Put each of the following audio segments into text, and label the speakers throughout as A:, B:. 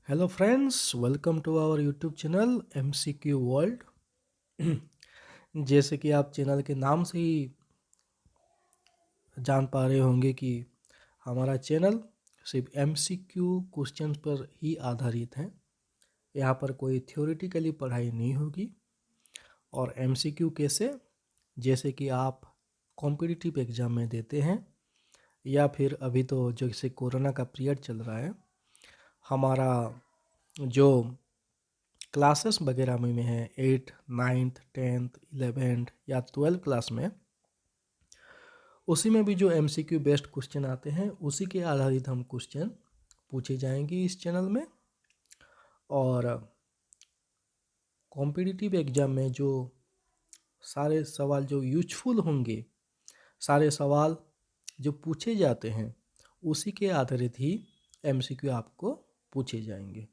A: Hello friends, welcome to our YouTube channel MCQ world. जैसे कि आप चैनल के नाम से ही जान पा रहे होंगे कि हमारा चैनल सिर्फ MCQ क्वेश्चंस पर ही आधारित है। यहाँ पर कोई थ्योरेटिकली पढ़ाई नहीं होगी। और MCQ कैसे, जैसे कि आप कॉम्पिटिटिव एग्ज़ाम में देते हैं या फिर अभी तो जैसे कोरोना का पीरियड चल रहा है, हमारा जो क्लासेस वगैरह में है 8, 9th, 10th, 11th या 12 क्लास में, उसी में भी जो MCQ बेस्ड क्वेश्चन आते हैं उसी के आधारित हम क्वेश्चन पूछे जाएंगे इस चैनल में। और कॉम्पिटिटिव एग्ज़ाम में जो सारे सवाल जो यूजफुल होंगे, सारे सवाल जो पूछे जाते हैं उसी के आधारित ही MCQ आपको पूछे जाएंगे।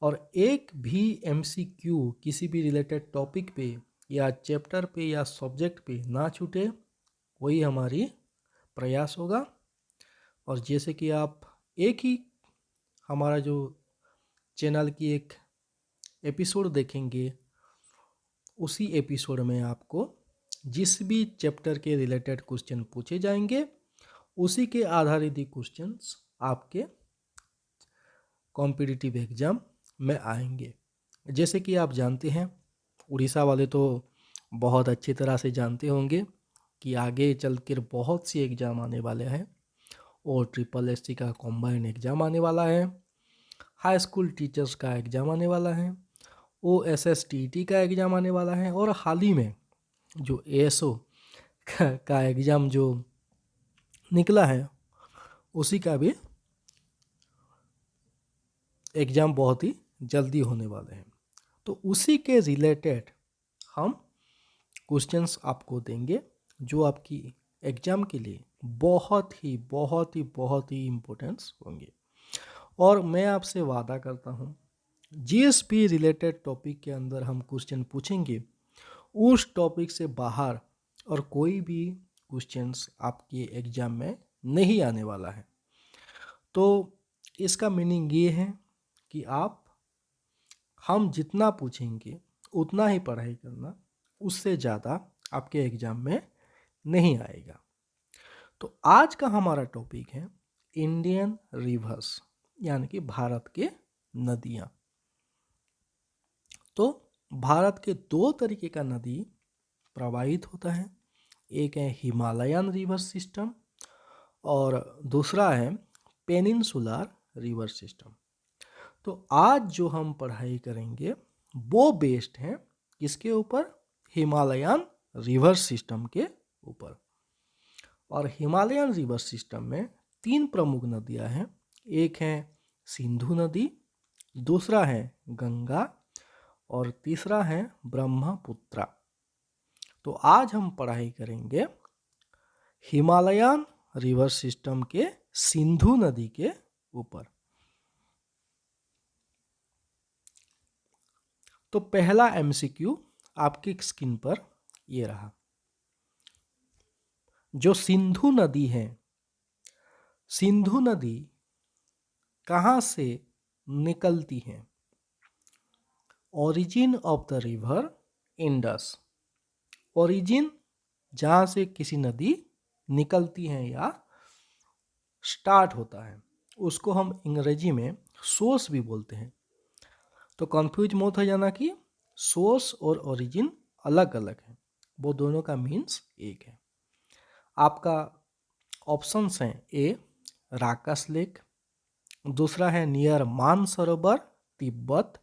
A: और एक भी MCQ किसी भी रिलेटेड टॉपिक पे या चैप्टर पे या सब्जेक्ट पे ना छूटे, वही हमारी प्रयास होगा। और जैसे कि आप एक ही हमारा जो चैनल की एक एपिसोड देखेंगे, उसी एपिसोड में आपको जिस भी चैप्टर के रिलेटेड क्वेश्चन पूछे जाएंगे उसी के आधारित ही क्वेश्चंस आपके कॉम्पिटिटिव एग्ज़ाम में आएंगे। जैसे कि आप जानते हैं, उड़ीसा वाले तो बहुत अच्छी तरह से जानते होंगे कि आगे चलकर बहुत सी एग्ज़ाम आने वाले हैं। और SSC का कॉम्बाइंड एग्ज़ाम आने वाला है, हाई स्कूल टीचर्स का एग्ज़ाम आने वाला है, OSSTT का एग्ज़ाम आने वाला है, और हाल ही में जो ASO का एग्ज़ाम जो निकला है उसी का भी एग्ज़ाम बहुत ही जल्दी होने वाले हैं। तो उसी के रिलेटेड हम क्वेश्चंस आपको देंगे जो आपकी एग्ज़ाम के लिए बहुत ही इम्पोर्टेंस होंगे। और मैं आपसे वादा करता हूँ, जिस भी रिलेटेड टॉपिक के अंदर हम क्वेश्चन पूछेंगे उस टॉपिक से बाहर और कोई भी क्वेश्चंस आपके एग्ज़ाम में नहीं आने वाला है। तो इसका मीनिंग ये है कि हम जितना पूछेंगे उतना ही पढ़ाई करना, उससे ज़्यादा आपके एग्ज़ाम में नहीं आएगा। तो आज का हमारा टॉपिक है इंडियन रिवर्स, यानी कि भारत के नदियाँ। तो भारत के दो तरीके का नदी प्रवाहित होता है, एक है हिमालयन रिवर सिस्टम और दूसरा है पेनिनसुलर रिवर सिस्टम। तो आज जो हम पढ़ाई करेंगे वो बेस्ड है किसके ऊपर? हिमालयन रिवर सिस्टम के ऊपर। और हिमालयन रिवर सिस्टम में 3 प्रमुख नदियां हैं। एक है सिंधु नदी, दूसरा है गंगा और तीसरा है ब्रह्मपुत्रा। तो आज हम पढ़ाई करेंगे हिमालयन रिवर सिस्टम के सिंधु नदी के ऊपर। तो पहला MCQ आपकी स्क्रीन पर ये रहा। जो सिंधु नदी है, सिंधु नदी कहाँ से निकलती है? Origin of the river Indus. Origin जहाँ से किसी नदी निकलती है या स्टार्ट होता है उसको हम अंग्रेजी में सोर्स भी बोलते हैं। तो कंफ्यूज मत हो जाना कि सोर्स और ओरिजिन अलग अलग है, वो दोनों का मीन्स एक है। आपका ऑप्शंस हैं ए राकस लेक, दूसरा है नियर मानसरोवर तिब्बत,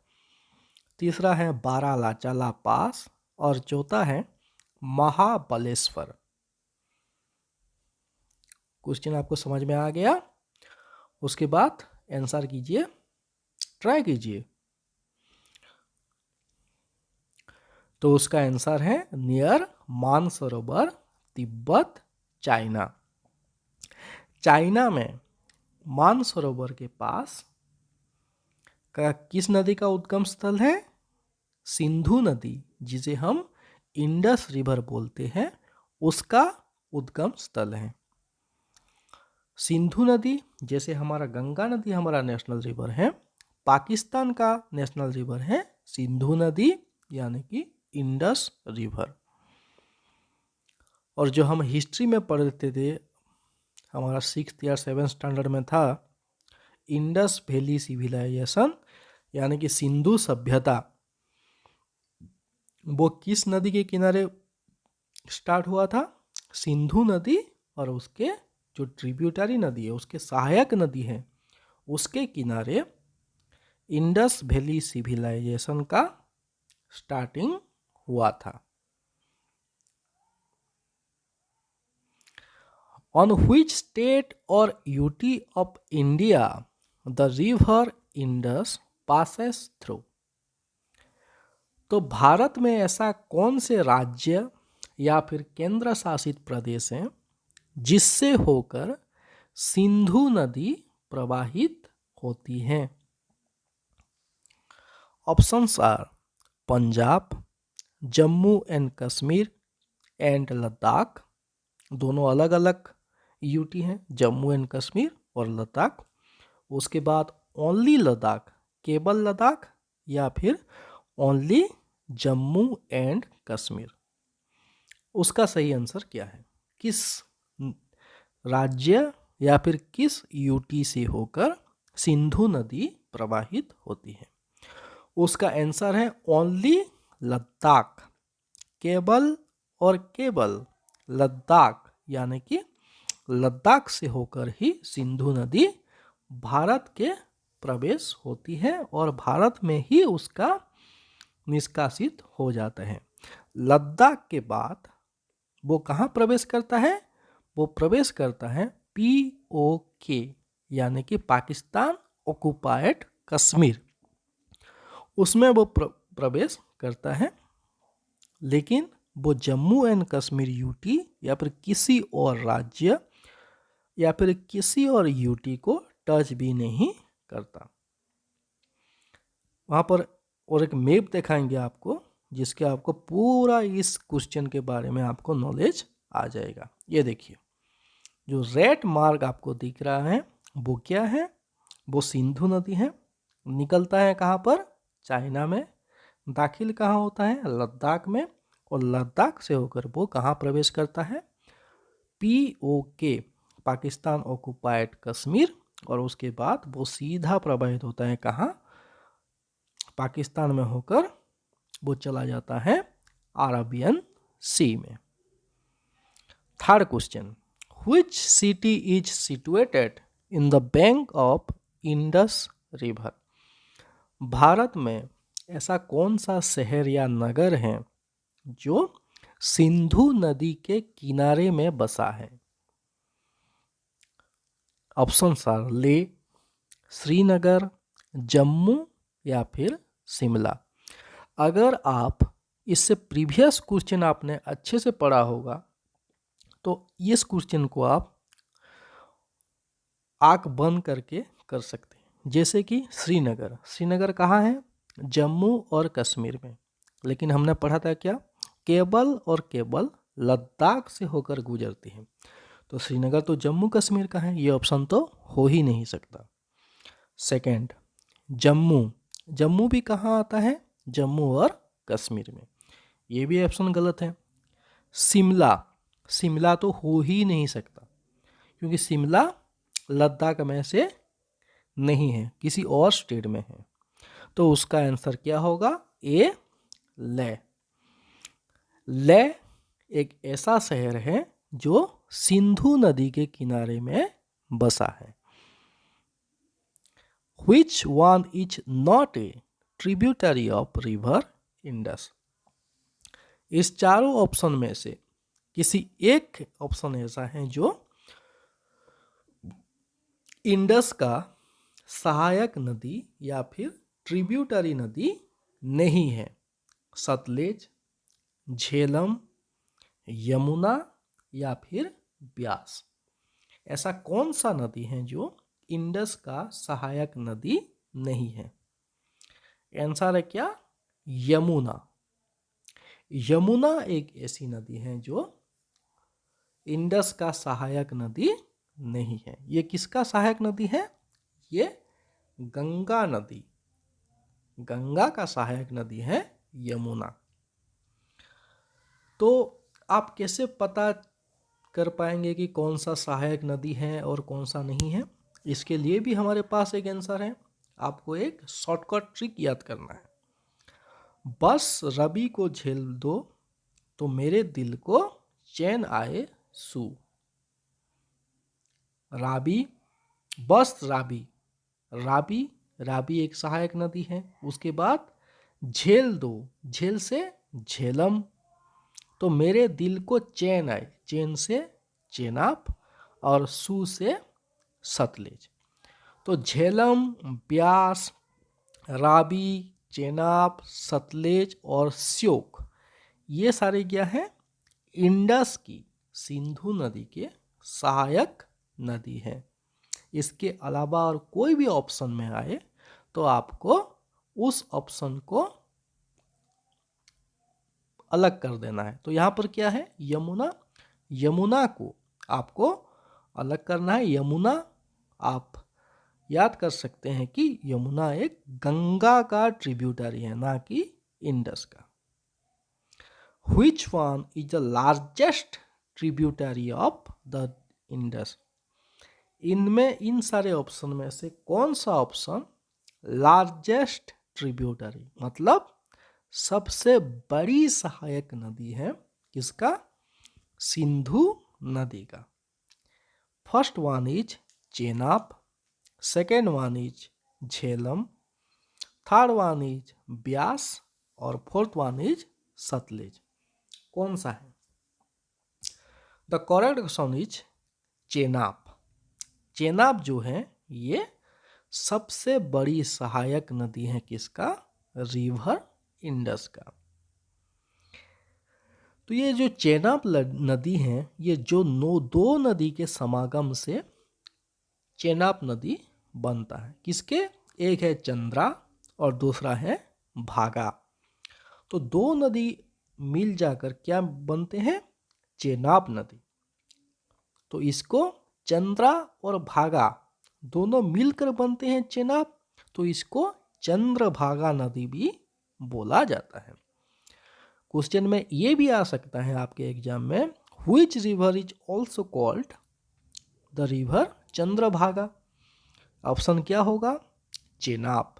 A: तीसरा है बारालाचाला पास और चौथा है महाबलेश्वर। क्वेश्चन आपको समझ में आ गया? उसके बाद आंसर कीजिए, ट्राई कीजिए। तो उसका आंसर है near Mansarovar Tibet China. China में मानसरोवर के पास का किस नदी का उद्गम स्थल है? सिंधु नदी, जिसे हम इंडस रिवर बोलते हैं, उसका उद्गम स्थल है। सिंधु नदी जैसे हमारा गंगा नदी हमारा नेशनल रिवर है, पाकिस्तान का नेशनल रिवर है सिंधु नदी यानी कि इंडस रिवर। और जो हम हिस्ट्री में पढ़ते थे, हमारा 6th या 7th स्टैंडर्ड में था, इंडस वैली सिविलाइजेशन यानी कि सिंधु सभ्यता, वो किस नदी के किनारे स्टार्ट हुआ था? सिंधु नदी और उसके जो ट्रिब्यूटरी नदी है, उसके सहायक नदी है, उसके किनारे इंडस वैली सिविलाइजेशन का स्टार्टिंग हुआ था। On which state or UT of India the river Indus passes through? तो भारत में ऐसा कौन से राज्य या फिर केंद्र शासित प्रदेश हैं जिससे होकर सिंधु नदी प्रवाहित होती है? Options are Punjab, Jammu and Kashmir and Ladakh, दोनों अलग अलग यूटी हैं, जम्मू एंड कश्मीर और लद्दाख। उसके बाद ओनली लद्दाख, केवल लद्दाख, या फिर ओनली जम्मू एंड कश्मीर। उसका सही आंसर क्या है? किस राज्य या फिर किस यूटी से होकर सिंधु नदी प्रवाहित होती है? उसका आंसर है ओनली लद्दाख, केवल और केवल लद्दाख, यानी कि लद्दाख से होकर ही सिंधु नदी भारत के प्रवेश होती है और भारत में ही उसका निष्कासित हो जाता है। लद्दाख के बाद वो कहाँ प्रवेश करता है? वो प्रवेश करता है POK यानी कि पाकिस्तान ऑक्युपाइड कश्मीर, उसमें वो प्रवेश करता है। लेकिन वो जम्मू एंड कश्मीर यूटी या फिर किसी और राज्य या फिर किसी और यूटी को टच भी नहीं करता। वहाँ पर और एक मैप दिखाएंगे आपको, जिसके आपको पूरा इस क्वेश्चन के बारे में आपको नॉलेज आ जाएगा। ये देखिए, जो रेड मार्क आपको दिख रहा है वो क्या है? वो सिंधु नदी है। निकलता है कहाँ पर? चाइना में। दाखिल कहाँ होता है? लद्दाख में। और लद्दाख से होकर वो कहाँ प्रवेश करता है? POK Pakistan occupied Kashmir. और उसके बाद वो सीधा प्रवाहित होता है कहाँ? पाकिस्तान में होकर वो चला जाता है अरेबियन सी में। Third question, which city is situated in the bank of Indus river? Bharat में ऐसा कौन सा शहर या नगर है जो सिंधु नदी के किनारे में बसा है? ऑप्शंस आर लेह, श्रीनगर, जम्मू या फिर शिमला। अगर आप इससे प्रीवियस क्वेश्चन आपने अच्छे से पढ़ा होगा तो इस क्वेश्चन को आप आंख बंद करके कर सकते हैं। जैसे कि श्रीनगर, श्रीनगर कहाँ है? जम्मू और कश्मीर में। लेकिन हमने पढ़ा था क्या? केवल और केवल लद्दाख से होकर गुजरती है। तो श्रीनगर तो जम्मू कश्मीर का है, ये ऑप्शन तो हो ही नहीं सकता। सेकंड, जम्मू, जम्मू भी कहाँ आता है? जम्मू और कश्मीर में, ये भी ऑप्शन गलत है। शिमला, शिमला तो हो ही नहीं सकता क्योंकि शिमला लद्दाख में से नहीं है, किसी और स्टेट में है। तो उसका आंसर क्या होगा? ए, लेह। लेह एक ऐसा शहर है जो सिंधु नदी के किनारे में बसा है। Which one is not a tributary of river Indus? इस चारों ऑप्शन में से किसी एक ऑप्शन ऐसा है जो इंडस का सहायक नदी या फिर ट्रिब्यूटरी नदी नहीं है। सतलेज, झेलम, यमुना या फिर ब्यास। ऐसा कौन सा नदी है जो इंडस का सहायक नदी नहीं है? आंसर है क्या? यमुना। यमुना एक ऐसी नदी है जो इंडस का सहायक नदी नहीं है। ये किसका सहायक नदी है? ये गंगा नदी, गंगा का सहायक नदी है यमुना। तो आप कैसे पता कर पाएंगे कि कौन सा सहायक नदी है और कौन सा नहीं है? इसके लिए भी हमारे पास एक आंसर है। आपको एक शॉर्टकट ट्रिक याद करना है। बस रवि को झेल दो तो मेरे दिल को चैन आए सू। राबी, बस राबी, राबी, राबी एक सहायक नदी है। उसके बाद झेल दो, झेल से झेलम, तो मेरे दिल को चैन आए, चैन से चेनाब, और सू से सतलेज। तो झेलम, ब्यास, राबी, चेनाब, सतलेज और श्योक, ये सारे क्या हैं? इंडस की, सिंधु नदी के सहायक नदी है। इसके अलावा और कोई भी ऑप्शन में आए तो आपको उस ऑप्शन को अलग कर देना है। तो यहाँ पर क्या है? यमुना, यमुना को आपको अलग करना है। यमुना आप याद कर सकते हैं कि यमुना एक गंगा का ट्रिब्यूटरी है, ना कि इंडस का। Which one is the largest tributary of the Indus? इनमें, इन सारे ऑप्शन में से कौन सा ऑप्शन लार्जेस्ट ट्रिब्यूटरी, मतलब सबसे बड़ी सहायक नदी है किसका? सिंधु नदी का। First one is Chenab, second one is Jhelum, third one is Beas और फोर्थ वन इज सतलेज। कौन सा है? The correct option is Chenab. Chenab जो है ये सबसे बड़ी सहायक नदी है किसका? रिवर इंडस का। तो ये जो चेनाब नदी है, ये जो दो नदी के समागम से चेनाब नदी बनता है। किसके? एक है चंद्रा और दूसरा है भागा। तो दो नदी मिल जाकर क्या बनते हैं? चेनाब नदी। तो इसको चंद्रा और भागा दोनों मिलकर बनते हैं चेनाब, तो इसको चंद्रभागा नदी भी बोला जाता है। क्वेश्चन में ये भी आ सकता है आपके एग्जाम में, which river is also called the river Chandrabhaga? Option क्या होगा? Chenab.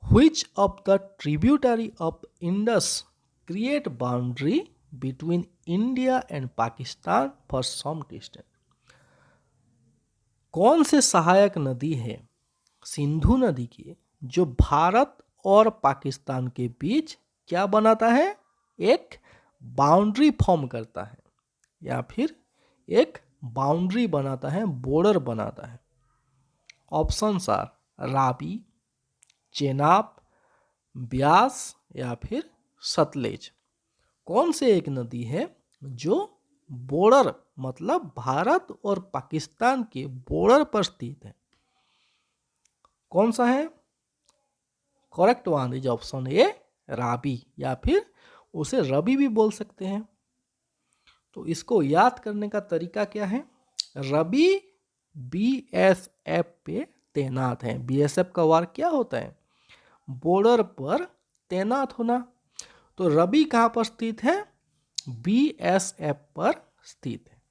A: Which of the tributary of Indus create boundary between India and Pakistan for some distance? कौन से सहायक नदी है सिंधु नदी की जो भारत और पाकिस्तान के बीच क्या बनाता है? एक बाउंड्री फॉर्म करता है, या फिर एक बाउंड्री बनाता है, बॉर्डर बनाता है। ऑप्शंस आर राबी, चेनाब, ब्यास या फिर सतलेज। कौन से एक नदी है जो बॉर्डर, मतलब भारत और पाकिस्तान के बॉर्डर पर स्थित है? कौन सा है? Correct one is option A, Ravi, या फिर उसे रबी भी बोल सकते हैं। तो इसको याद करने का तरीका क्या है? रबी बीएसएफ पे तैनात है। बीएसएफ का वार क्या होता है? बॉर्डर पर तैनात होना। तो रबी कहां पर स्थित है? बीएसएफ पर स्थित है।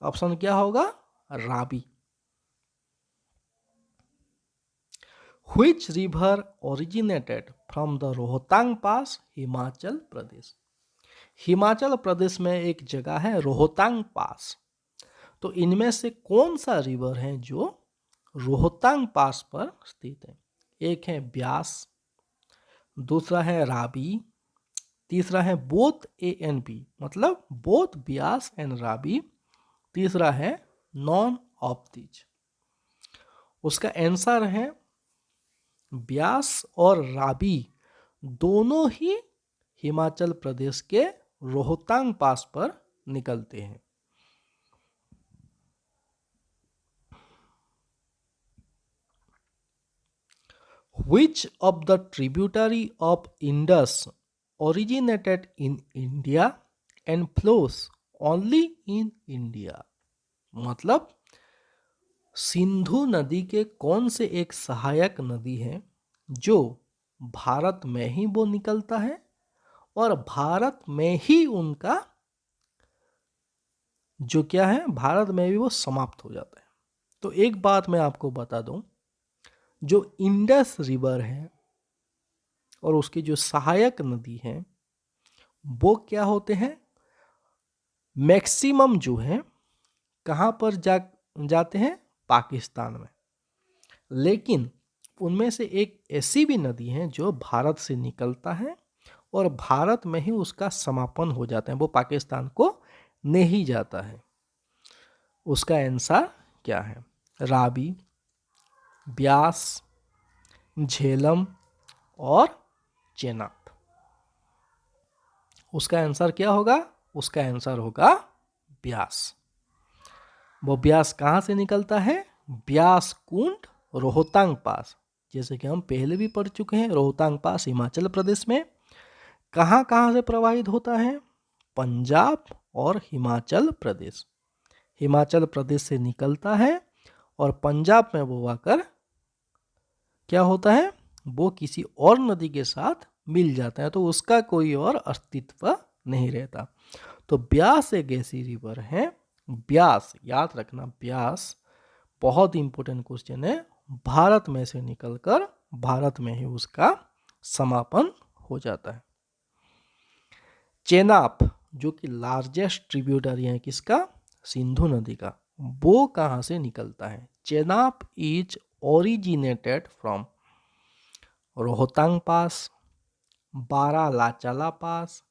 A: ऑप्शन क्या होगा? राबी। Which river originated from the Rohtang पास, हिमाचल प्रदेश? हिमाचल प्रदेश में एक जगह है रोहतांग पास। तो इनमें से कौन सा रिवर है जो रोहतांग पास पर स्थित है? एक है ब्यास, दूसरा है राबी, तीसरा है बोथ ए एंड बी, मतलब बोथ ब्यास एंड राबी, तीसरा है नॉन ऑफ दीज। उसका आंसर है ब्यास और राबी दोनों ही हिमाचल प्रदेश के रोहतांग पास पर निकलते हैं। Which of the tributary of Indus originated in India and flows only in India. मतलब सिंधु नदी के कौन से एक सहायक नदी है जो भारत में ही वो निकलता है और भारत में ही उनका जो क्या है, भारत में भी वो समाप्त हो जाता है। तो एक बात मैं आपको बता दूं, जो इंडस रिवर है और उसकी जो सहायक नदी है वो क्या होते हैं, मैक्सिमम जो है कहाँ पर जाते हैं, पाकिस्तान में। लेकिन उनमें से एक ऐसी भी नदी है जो भारत से निकलता है और भारत में ही उसका समापन हो जाता है, वो पाकिस्तान को नहीं जाता है। उसका आंसर क्या है, रावी, ब्यास, झेलम और चेनाब। उसका आंसर क्या होगा, उसका आंसर होगा ब्यास। वो ब्यास कहाँ से निकलता है, ब्यास कुंड रोहतांग पास, जैसे कि हम पहले भी पढ़ चुके हैं। रोहतांग पास हिमाचल प्रदेश में कहाँ कहाँ से प्रवाहित होता है, पंजाब और हिमाचल प्रदेश। हिमाचल प्रदेश से निकलता है और पंजाब में वो आकर क्या होता है, वो किसी और नदी के साथ मिल जाता है, तो उसका कोई और अस्तित्व नहीं रहता। तो ब्यास एक ऐसी रिवर है, ब्यास याद रखना, ब्यास बहुत इंपॉर्टेंट क्वेश्चन है, भारत में से निकलकर भारत में ही उसका समापन हो जाता है। चेनाब जो कि लार्जेस्ट ट्रिब्यूटरी है किसका, सिंधु नदी का, वो कहाँ से निकलता है। Chenab is originated from Rohtang pass, Baralacha La pass,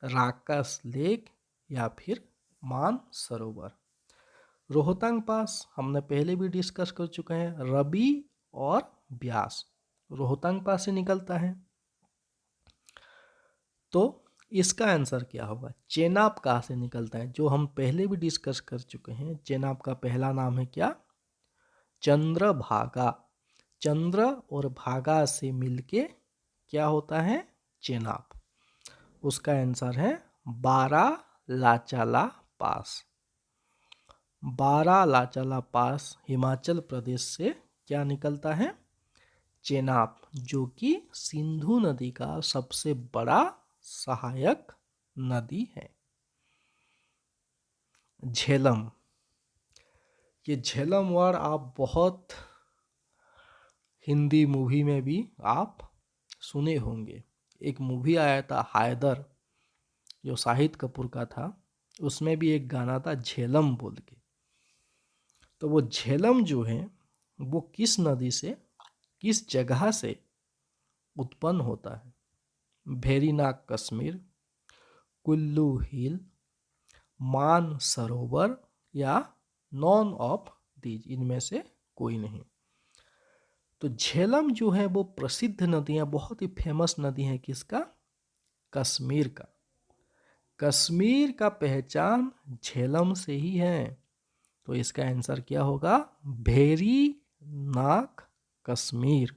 A: Rakas lake या फिर मान सरोवर। रोहतांग पास हमने पहले भी डिस्कस कर चुके हैं, रबी और ब्यास रोहतांग पास से निकलता है। तो इसका आंसर क्या होगा, चेनाब कहाँ से निकलता है, जो हम पहले भी डिस्कस कर चुके हैं। चेनाब का पहला नाम है क्या, चंद्रभागा। चंद्र और भागा से मिलके क्या होता है, चेनाब। उसका आंसर है बारालाचाला पास। बारालाचाला पास हिमाचल प्रदेश से क्या निकलता है, चेनाब, जो कि सिंधु नदी का सबसे बड़ा सहायक नदी है। झेलम, ये झेलम वर्ड आप बहुत हिंदी मूवी में भी आप सुने होंगे। एक मूवी आया था हैदर, जो शाहिद कपूर का था, उसमें भी एक गाना था झेलम बोल के। तो वो झेलम जो है वो किस नदी से, किस जगह से उत्पन्न होता है, भेरीनाग कश्मीर, कुल्लू हिल, मान सरोवर या नॉन ऑफ दीज, इनमें से कोई नहीं। तो झेलम जो है वो प्रसिद्ध नदी है, बहुत ही फेमस नदी है किसका, कश्मीर का। कश्मीर का पहचान झेलम से ही है। तो इसका आंसर क्या होगा, Verinag Kashmir.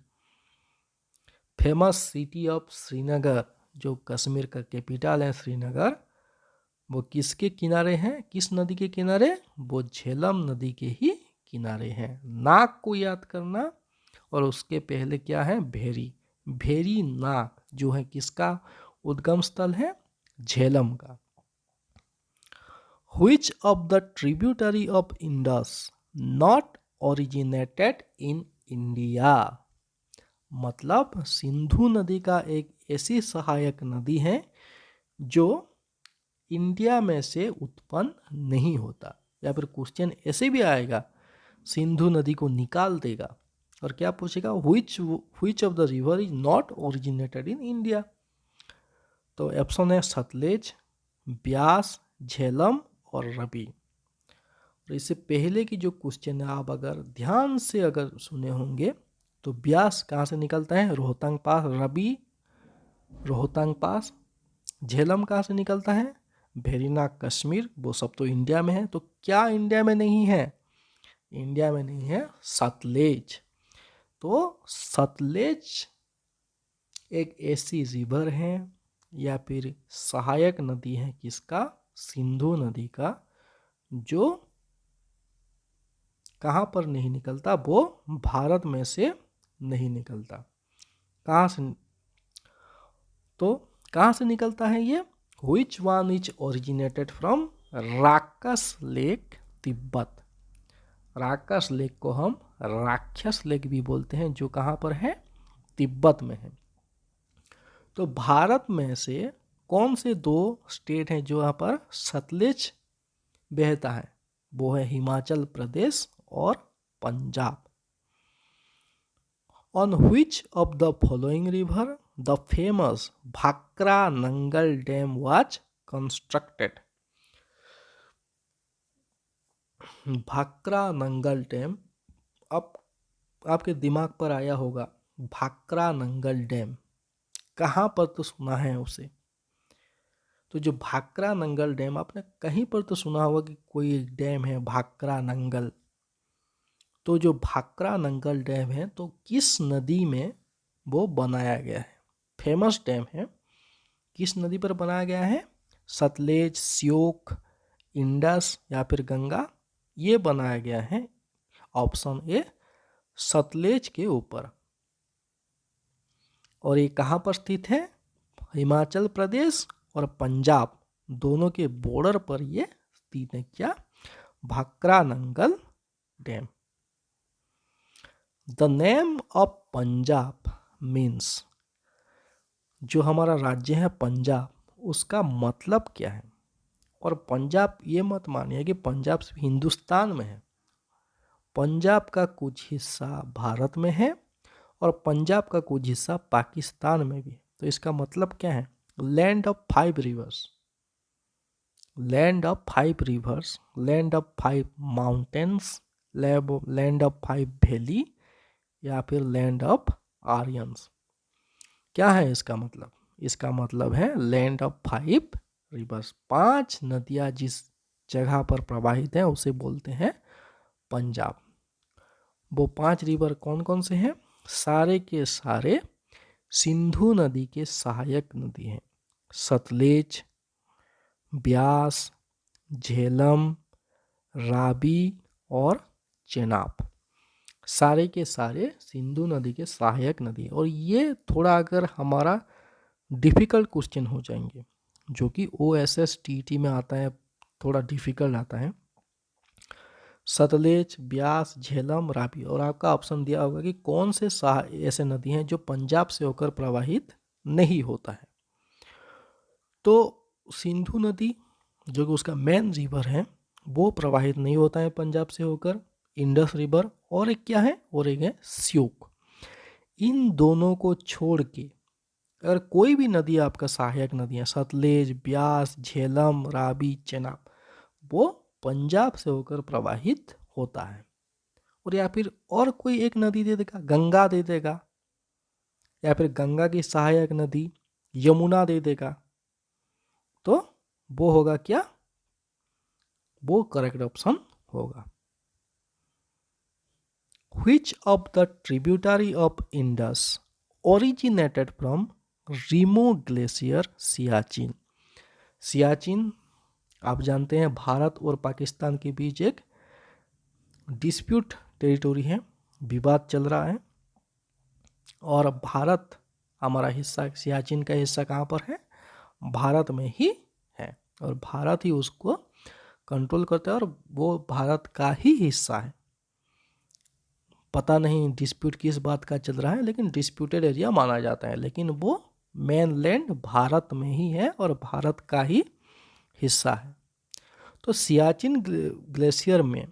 A: Famous city of Srinagar, जो कश्मीर का कैपिटल है श्रीनगर, वो किसके किनारे हैं, किस नदी के किनारे, वो झेलम नदी के ही किनारे हैं। नाग को याद करना, और उसके पहले क्या है, भेरी। भेरी नाग जो है किसका उद्गम स्थल है, झेलम का। Which of the tributary of Indus not originated in India? मतलब सिंधु नदी का एक ऐसी सहायक नदी है जो इंडिया में से उत्पन्न नहीं होता। या फिर क्वेश्चन ऐसे भी आएगा, सिंधु नदी को निकाल देगा और क्या पूछेगा, which of the river is not originated in India? तो ऑप्शन है सतलेज, ब्यास, झेलम और रबी। और इससे पहले की जो क्वेश्चन है आप अगर ध्यान से अगर सुने होंगे, तो ब्यास कहाँ से निकलता है, रोहतांग पास, रबी रोहतांग पास, झेलम कहाँ से निकलता है, भेरीनाग कश्मीर, वो सब तो इंडिया में है। तो क्या इंडिया में नहीं है, इंडिया में नहीं है सतलेज। तो सतलेज एक ऐसी रिवर है या फिर सहायक नदी है किसका, सिंधु नदी का जो कहाँ पर नहीं निकलता, वो भारत में से नहीं निकलता। कहाँ से, तो कहाँ से निकलता है ये? Which one is originated from राक्षस लेक तिब्बत। राक्षस लेक को हम राक्षस लेक भी बोलते हैं, जो कहाँ पर है? तिब्बत में है। तो भारत में से कौन से दो स्टेट हैं जो यहाँ पर सतलुज बहता है? वो है हिमाचल प्रदेश और Punjab. On which of the following river the famous Bhakra Nangal dam was constructed? Bhakra Nangal dam, अब आपके दिमाग पर आया होगा भाखरा नंगल डैम, कहाँ पर तो सुना है उसे? तो जो भाखरा नंगल डैम, आपने कहीं पर तो सुना होगा कि कोई एक डैम है भाखरा नंगल। तो जो भाखरा नंगल डैम है, तो किस नदी में वो बनाया गया है? फेमस डैम है, किस नदी पर बनाया गया है? सतलेज, श्योक, इंडस या फिर गंगा? ये बनाया गया है ऑप्शन ए सतलेज के ऊपर। और ये कहाँ पर स्थित है? हिमाचल प्रदेश और पंजाब दोनों के बॉर्डर पर ये स्थित है। क्या? Bhakra Nangal dam. The name of Punjab means, जो हमारा राज्य है पंजाब, उसका मतलब क्या है? और पंजाब, ये मत मानिए कि पंजाब सिर्फ हिंदुस्तान में है। पंजाब का कुछ हिस्सा भारत में है और पंजाब का कुछ हिस्सा पाकिस्तान में भी। तो इसका मतलब क्या है? Land of 5 reverse, land of 5 reverse, land of 5 mountains, land of 5 valley या फिर लैंड ऑफ आर्यंस। क्या है इसका मतलब? इसका मतलब है लैंड ऑफ 5 रिवर्स। 5 नदियां जिस जगह पर प्रवाहित है उसे बोलते हैं पंजाब। वो 5 रिवर कौन कौन से हैं? सारे के सारे सिंधु नदी के सहायक नदी हैं। सतलेज, ब्यास, झेलम, रावी और चेनाब, सारे के सारे सिंधु नदी के सहायक नदी। और ये थोड़ा अगर हमारा डिफ़िकल्ट क्वेश्चन हो जाएंगे, जो कि OSSTT में आता है, थोड़ा डिफ़िकल्ट आता है। सतलेज, ब्यास, झेलम, रावी, और आपका ऑप्शन दिया होगा कि कौन से ऐसे नदी हैं जो पंजाब से होकर प्रवाहित नहीं होता है। तो सिंधु नदी जो कि उसका मेन रिवर है, वो प्रवाहित नहीं होता है पंजाब से होकर। इंडस रिवर और एक क्या है? और एक है श्योक। इन दोनों को छोड़ के अगर कोई भी नदी आपका सहायक नदी है, सतलेज, ब्यास, झेलम, रावी, चेनाब, वो पंजाब से होकर प्रवाहित होता है। और या फिर और कोई एक नदी दे देगा, गंगा दे देगा, या फिर गंगा की सहायक नदी यमुना दे देगा, तो वो होगा क्या? वो करेक्ट ऑप्शन होगा। Which of the tributary of Indus originated from Remo Glacier Siachen? Siachen आप जानते हैं भारत और पाकिस्तान के बीच एक डिस्प्यूट टेरिटोरी है, विवाद चल रहा है। और भारत, हमारा हिस्सा, सियाचिन का हिस्सा कहाँ पर है? भारत में ही है, और भारत ही उसको कंट्रोल करता है, और वो भारत का ही हिस्सा है। पता नहीं डिस्प्यूट किस बात का चल रहा है, लेकिन डिस्प्यूटेड एरिया माना जाता है, लेकिन वो मेन लैंड भारत में ही है और भारत का ही हिस्सा है। तो सियाचिन ग्लेशियर में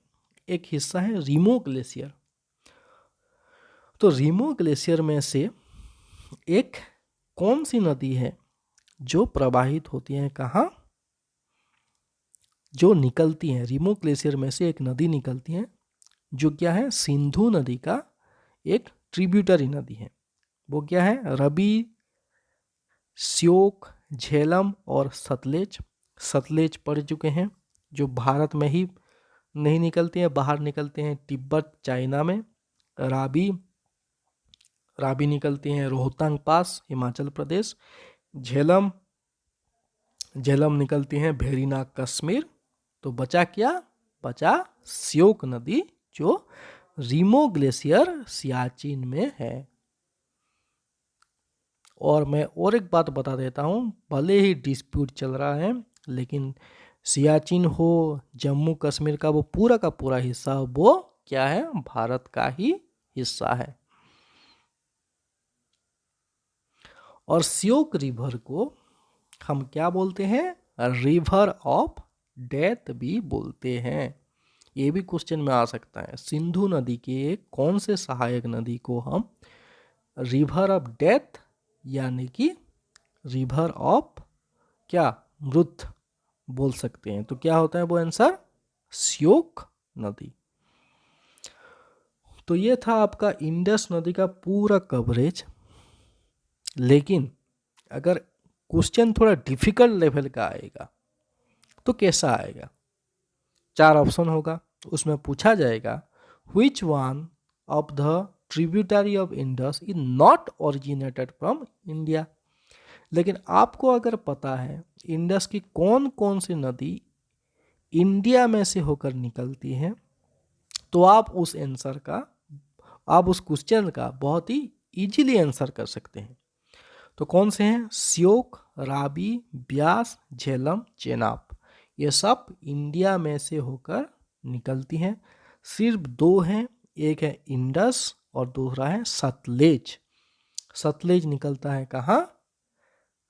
A: एक हिस्सा है रीमो ग्लेशियर। तो रीमो ग्लेशियर में से एक कौन सी नदी है जो प्रवाहित होती है? कहाँ? जो निकलती हैं, रीमो ग्लेशियर में से एक नदी निकलती है जो क्या है? सिंधु नदी का एक ट्रिब्यूटरी नदी है। वो क्या है? रवि, श्योक, झेलम और सतलेज। सतलेज पढ़ चुके हैं, जो भारत में ही नहीं निकलते हैं, बाहर निकलते हैं तिब्बत, चाइना में। रावी निकलती हैं रोहतांग पास, हिमाचल प्रदेश। झेलम झेलम निकलती हैं भेरीनाग कश्मीर। तो बचा क्या? बचा श्योक नदी जो रीमो ग्लेशियर सियाचिन में है। और मैं और एक बात बता देता हूँ, भले ही डिस्प्यूट चल रहा है लेकिन सियाचिन हो जम्मू कश्मीर का वो पूरा हिस्सा वो क्या है? भारत का ही हिस्सा है। और श्योक रिवर को हम क्या बोलते हैं? रिवर ऑफ डेथ भी बोलते हैं। ये भी क्वेश्चन में आ सकता है, सिंधु नदी के कौन से सहायक नदी को हम रिवर ऑफ डेथ यानी कि रिवर ऑफ क्या? मृत बोल सकते हैं। तो क्या होता है वो आंसर? श्योक नदी। तो ये था आपका इंडस नदी का पूरा कवरेज। लेकिन अगर क्वेश्चन थोड़ा डिफिकल्ट लेवल का आएगा तो कैसा आएगा? 4 ऑप्शन होगा, उसमें पूछा जाएगा which one of the tributary of Indus is not originated from India. लेकिन आपको अगर पता है इंडस की कौन कौन सी नदी इंडिया में से होकर निकलती है तो आप उस क्वेश्चन का बहुत ही इजीली आंसर कर सकते हैं। तो कौन से हैं? श्योक, रावी, ब्यास, झेलम, चेनाब, ये सब इंडिया में से होकर निकलती हैं। सिर्फ 2 हैं, एक है इंडस और दूसरा है सतलेज। सतलेज निकलता है कहाँ?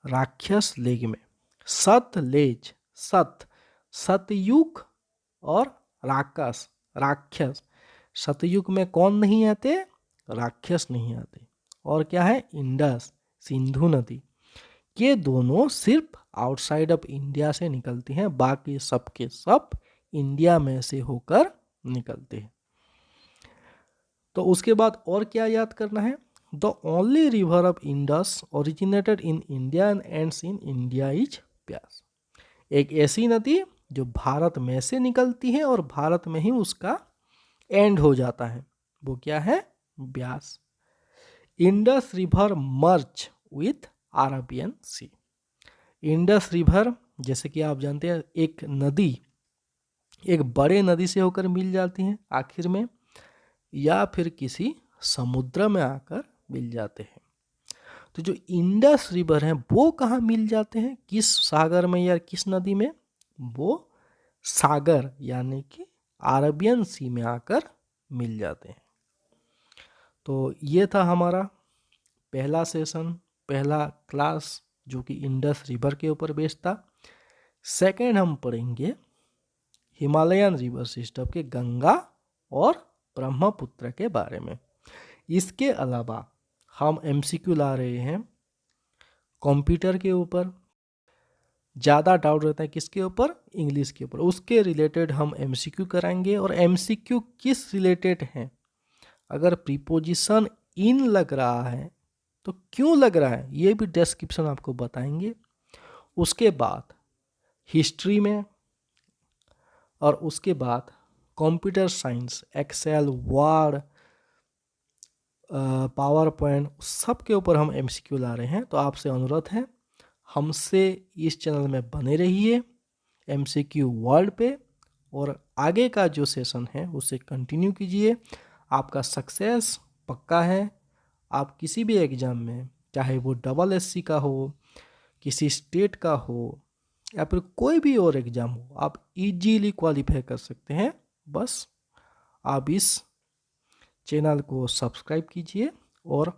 A: राक्षस लेक में। सतलेज, सतयुग और राक्षस। सतयुग में कौन नहीं आते? राक्षस नहीं आते। और क्या है? इंडस, सिंधु नदी। ये दोनों सिर्फ आउटसाइड ऑफ इंडिया से निकलती हैं, बाकी सब के सब इंडिया में से होकर निकलते हैं। तो उसके बाद और क्या याद करना है? The only river of Indus originated in India and ends in India is Beas. एक ऐसी नदी जो भारत में से निकलती है और भारत में ही उसका एंड हो जाता है, वो क्या है? Beas. Indus river merge with Arabian sea. Indus river जैसे कि आप जानते हैं एक नदी एक बड़े नदी से होकर मिल जाती है आखिर में, या फिर किसी समुद्र में आकर मिल जाते हैं। तो जो इंडस रिवर है वो कहाँ मिल जाते हैं? किस सागर में या किस नदी में? वो सागर यानी कि अरेबियन सी में आकर मिल जाते हैं। तो ये था हमारा पहला सेशन, पहला क्लास जो कि इंडस रिवर के ऊपर बेस्ड था। सेकेंड हम पढ़ेंगे हिमालयन रिवर सिस्टम के गंगा और ब्रह्मपुत्र के बारे में। इसके अलावा हम एमसीक्यू ला रहे हैं कंप्यूटर के ऊपर। ज़्यादा डाउट रहता है किसके ऊपर? इंग्लिश के ऊपर। उसके रिलेटेड हम एमसीक्यू कराएंगे। और एमसीक्यू किस रिलेटेड हैं? अगर प्रीपोजिशन इन लग रहा है तो क्यों लग रहा है ये भी डिस्क्रिप्शन आपको बताएंगे। उसके बाद हिस्ट्री में, और उसके बाद computer science, Excel, Word, PowerPoint, सब के ऊपर हम एमसीक्यू ला रहे हैं। तो आपसे अनुरोध है हमसे इस चैनल में बने रहिए एमसीक्यू वर्ल्ड पे, और आगे का जो सेशन है उसे कंटिन्यू कीजिए। आपका सक्सेस पक्का है। आप किसी भी एग्ज़ाम में, चाहे वो SSC का हो, किसी स्टेट का हो, या फिर कोई भी और एग्ज़ाम हो, आप इजीली क्वालिफाई कर सकते हैं। बस आप इस चैनल को सब्सक्राइब कीजिए और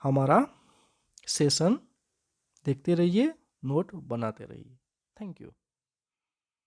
A: हमारा सेशन देखते रहिए, नोट बनाते रहिए। Thank you.